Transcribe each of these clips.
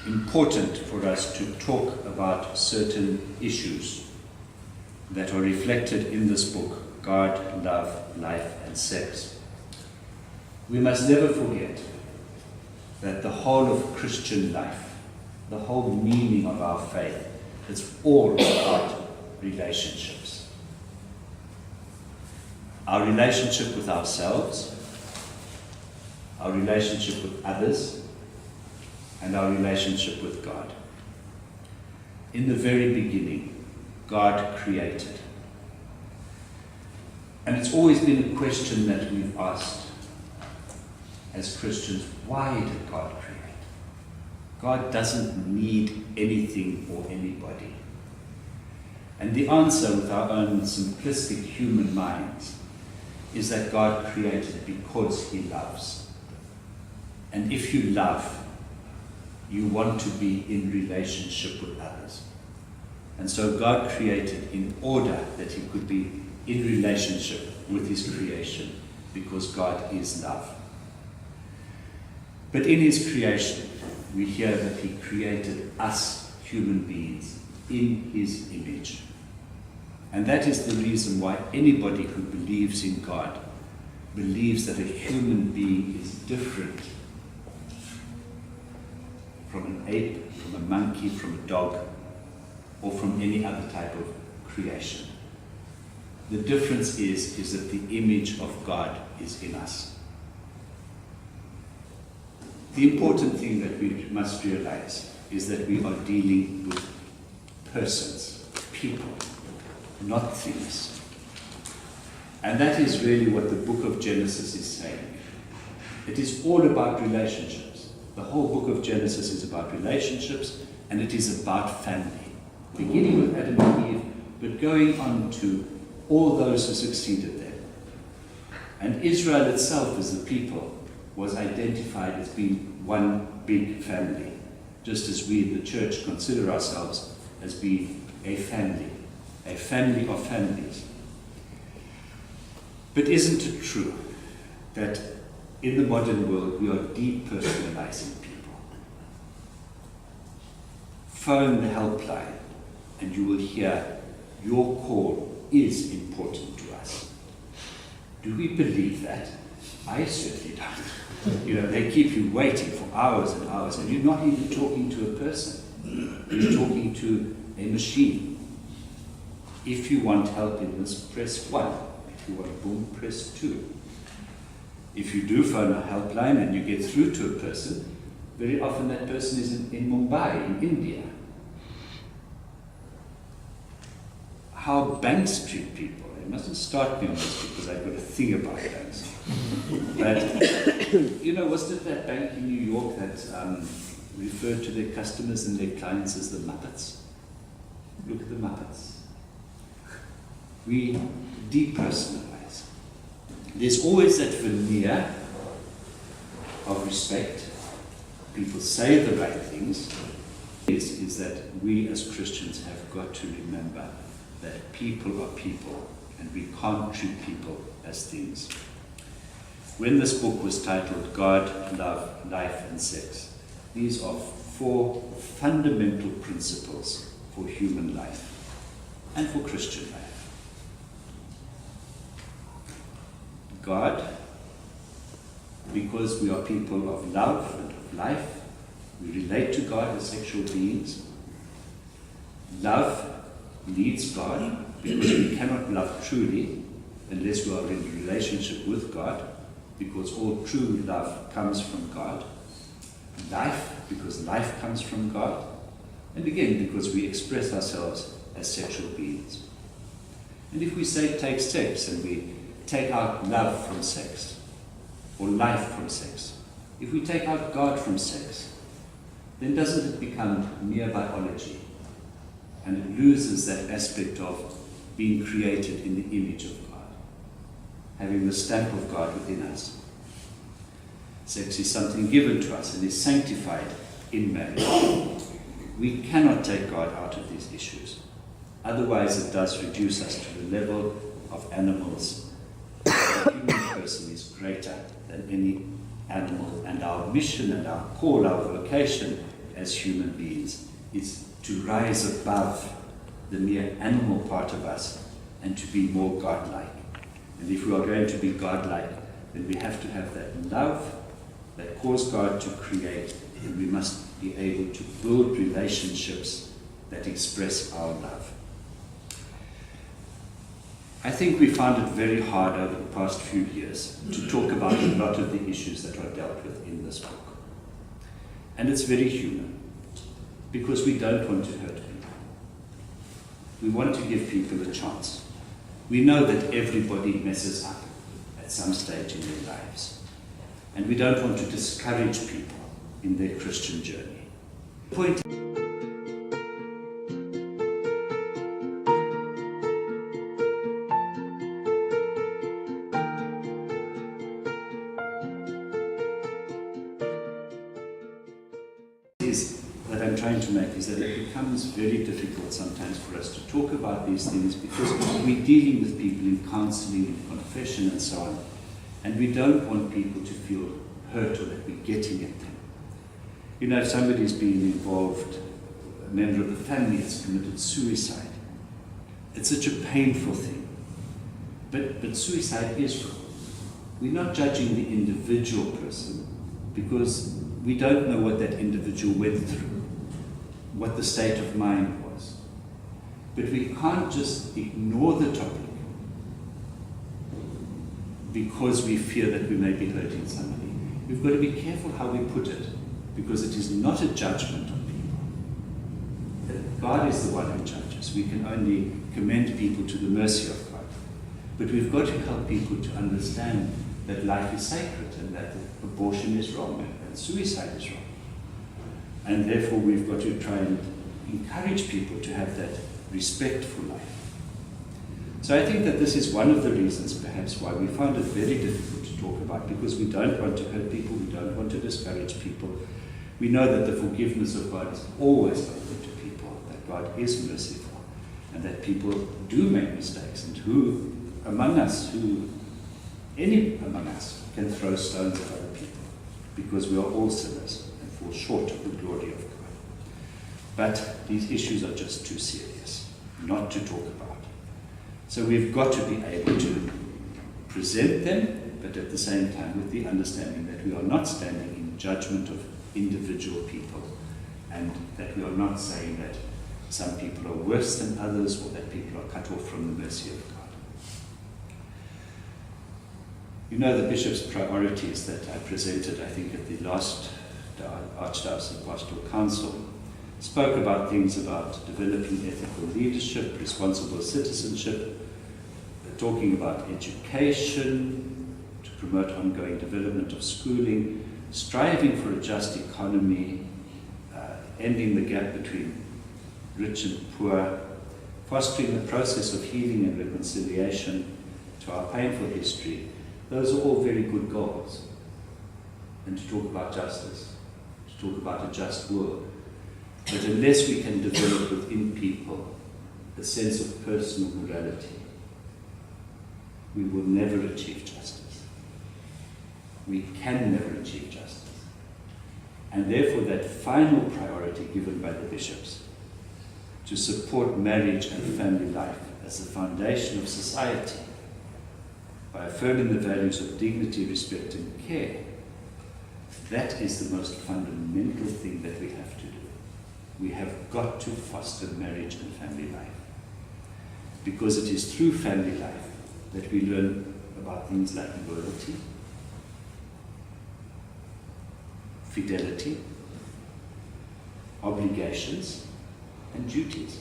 important for us to talk about certain issues that are reflected in this book, God, Love, Life, and Sex. We must never forget that the whole of Christian life, the whole meaning of our faith, is all about relationships. Our relationship with ourselves, our relationship with others, and our relationship with God. In the very beginning, God created. And it's always been a question that we've asked as Christians, why did God create? God doesn't need anything or anybody. And the answer with our own simplistic human minds is that God created because He loves. And if you love, you want to be in relationship with others. And so God created in order that He could be in relationship with His creation, because God is love. But in His creation, we hear that He created us, human beings, in His image. And that is the reason why anybody who believes in God believes that a human being is different from an ape, from a monkey, from a dog, or from any other type of creation. The difference is that the image of God is in us. The important thing that we must realize is that we are dealing with persons, people, not things. And that is really what the book of Genesis is saying. It is all about relationships. The whole book of Genesis is about relationships, and it is about family. Beginning with Adam and Eve, but going on to all those who succeeded them. And Israel itself as a people was identified as being one big family, just as we in the church consider ourselves as being a family of families. But isn't it true that in the modern world we are depersonalizing people? Phone the helpline and you will hear your call is important to us. Do we believe that? I certainly don't. You know, they keep you waiting for hours and hours, and you're not even talking to a person. You're talking to a machine. If you want help in this, press 1. If you want boom, press 2. If you do phone a helpline and you get through to a person, very often that person is in Mumbai, in India. How banks treat people. You mustn't start me on this because I've got a thing about banks. But, you know, wasn't it that bank in New York that referred to their customers and their clients as the Muppets? Look at the Muppets. We depersonalize. There's always that veneer of respect. People say the right things. Is that we as Christians have got to remember that people are people, and we can't treat people as things. When this book was titled God, Love, Life, and Sex, these are 4 fundamental principles for human life and for Christian life. God, because we are people of love and of life, we relate to God as sexual beings. Love needs God, because we cannot love truly unless we are in relationship with God, because all true love comes from God. Life, because life comes from God. And again, because we express ourselves as sexual beings. And if we say take sex and we take out love from sex, or life from sex, if we take out God from sex, then doesn't it become mere biology? And it loses that aspect of being created in the image of God, having the stamp of God within us. Sex is something given to us and is sanctified in marriage. We cannot take God out of these issues. Otherwise it does reduce us to the level of animals. The human person is greater than any animal, and our mission and our call, our vocation as human beings is to rise above the mere animal part of us and to be more godlike. And if we are going to be godlike, then we have to have that love that caused God to create, and we must be able to build relationships that express our love. I think we found it very hard over the past few years to talk about a lot of the issues that are dealt with in this book. And it's very human, because we don't want to hurt people. We want to give people a chance. We know that everybody messes up at some stage in their lives. And we don't want to discourage people in their Christian journey. The point that I'm trying to make is that it becomes very difficult sometimes for us to talk about these things because we're dealing with people in counseling, in confession and so on, and we don't want people to feel hurt or that we're getting at them. You know, if somebody's been involved, a member of the family has committed suicide, it's such a painful thing. But suicide is wrong. We're not judging the individual person because we don't know what that individual went through, what the state of mind was. But we can't just ignore the topic because we fear that we may be hurting somebody. We've got to be careful how we put it, because it is not a judgment on people. God is the one who judges. We can only commend people to the mercy of God. But we've got to help people to understand that life is sacred and that abortion is wrong and suicide is wrong. And therefore we've got to try and encourage people to have that respect for life. So I think that this is one of the reasons perhaps why we find it very difficult to talk about, because we don't want to hurt people, we don't want to discourage people. We know that the forgiveness of God is always open to people, that God is merciful, and that people do make mistakes, and any among us can throw stones at other people, because we are all sinners and fall short of the glory of God. But these issues are just too serious not to talk about. So we've got to be able to present them, but at the same time with the understanding that we are not standing in judgment of individual people, and that we are not saying that some people are worse than others or that people are cut off from the mercy of God. You know, the bishop's priorities that I presented, I think, at the last Archdiocesan Pastoral Council spoke about things about developing ethical leadership, responsible citizenship, talking about education, to promote ongoing development of schooling, striving for a just economy, ending the gap between rich and poor, fostering the process of healing and reconciliation to our painful history. Those are all very good goals. And to talk about justice, to talk about a just world. But unless we can develop within people a sense of personal morality, we will never achieve justice. We can never achieve justice. And therefore that final priority given by the bishops to support marriage and family life as the foundation of society by affirming the values of dignity, respect and care, that is the most fundamental thing that we have to do. We have got to foster marriage and family life, because it is through family life that we learn about things like loyalty, fidelity, obligations, and duties.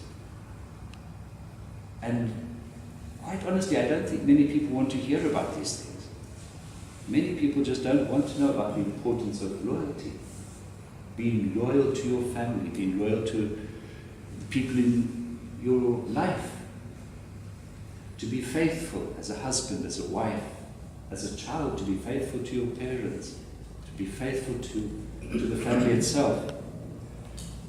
And quite honestly, I don't think many people want to hear about these things. Many people just don't want to know about the importance of loyalty. Being loyal to your family, being loyal to the people in your life. To be faithful as a husband, as a wife, as a child, to be faithful to your parents, to be faithful to the family itself.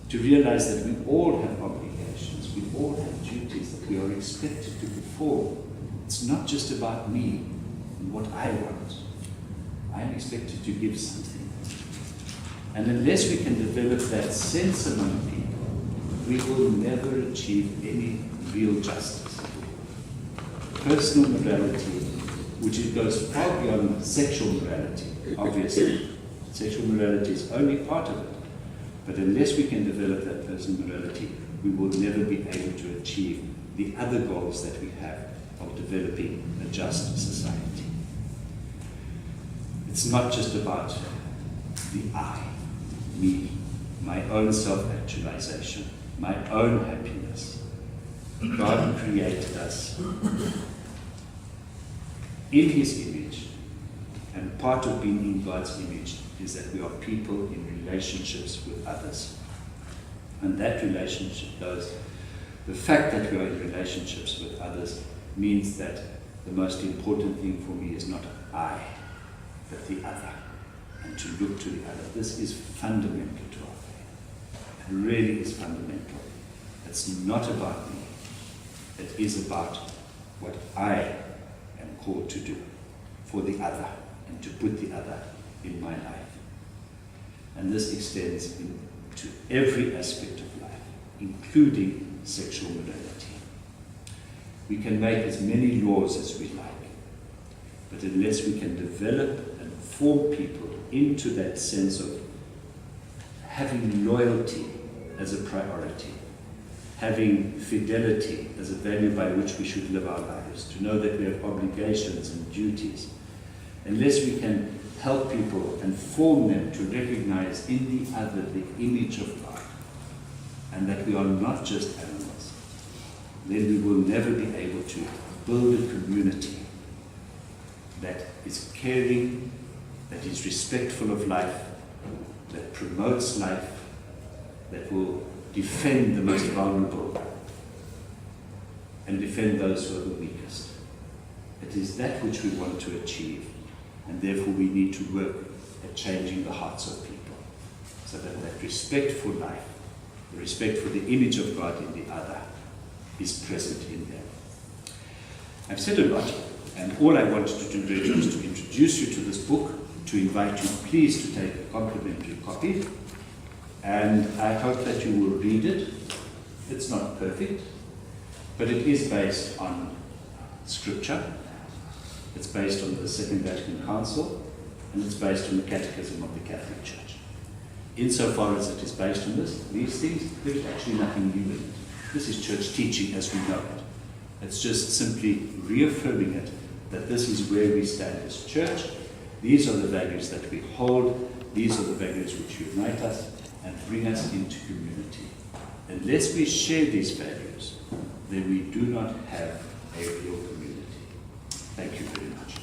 To realize that we all have obligations, we all have duties that we are expected to perform. It's not just about me and what I want. I am expected to give something. And unless we can develop that sense among people, we will never achieve any real justice. Personal morality, which it goes far beyond sexual morality, obviously. Sexual morality is only part of it. But unless we can develop that personal morality, we will never be able to achieve the other goals that we have of developing a just society. It's not just about the I, me, my own self-actualization, my own happiness. God created us in His image, and part of being in God's image is that we are people in relationships with others. And that relationship goes, the fact that we are in relationships with others means that the most important thing for me is not I, but the other, and to look to the other. This is fundamental to our faith. It really is fundamental. It's not about me. It is about what I am called to do for the other, and to put the other in my life. And this extends into every aspect of life, including sexual morality. We can make as many laws as we like, but unless we can develop and form people into that sense of having loyalty as a priority, having fidelity as a value by which we should live our lives, to know that we have obligations and duties, unless we can help people and form them to recognize in the other the image of God, and that we are not just animals, then we will never be able to build a community that is caring, that is respectful of life, that promotes life, that will defend the most vulnerable and defend those who are the weakest. It is that which we want to achieve, and therefore we need to work at changing the hearts of people so that that respect for life, the respect for the image of God in the other, is present in them. I've said a lot, and all I wanted to do really was to introduce you to this book, to invite you please to take a complimentary copy, and I hope that you will read it. It's not perfect, but it is based on Scripture. It's based on the Second Vatican Council, and it's based on the Catechism of the Catholic Church. Insofar as it is based on these things, there's actually nothing new in it. This is church teaching as we know it. It's just simply reaffirming it, that this is where we stand as church. These are the values that we hold. These are the values which unite us and bring us into community. Unless we share these values, then we do not have a real community. Thank you very much.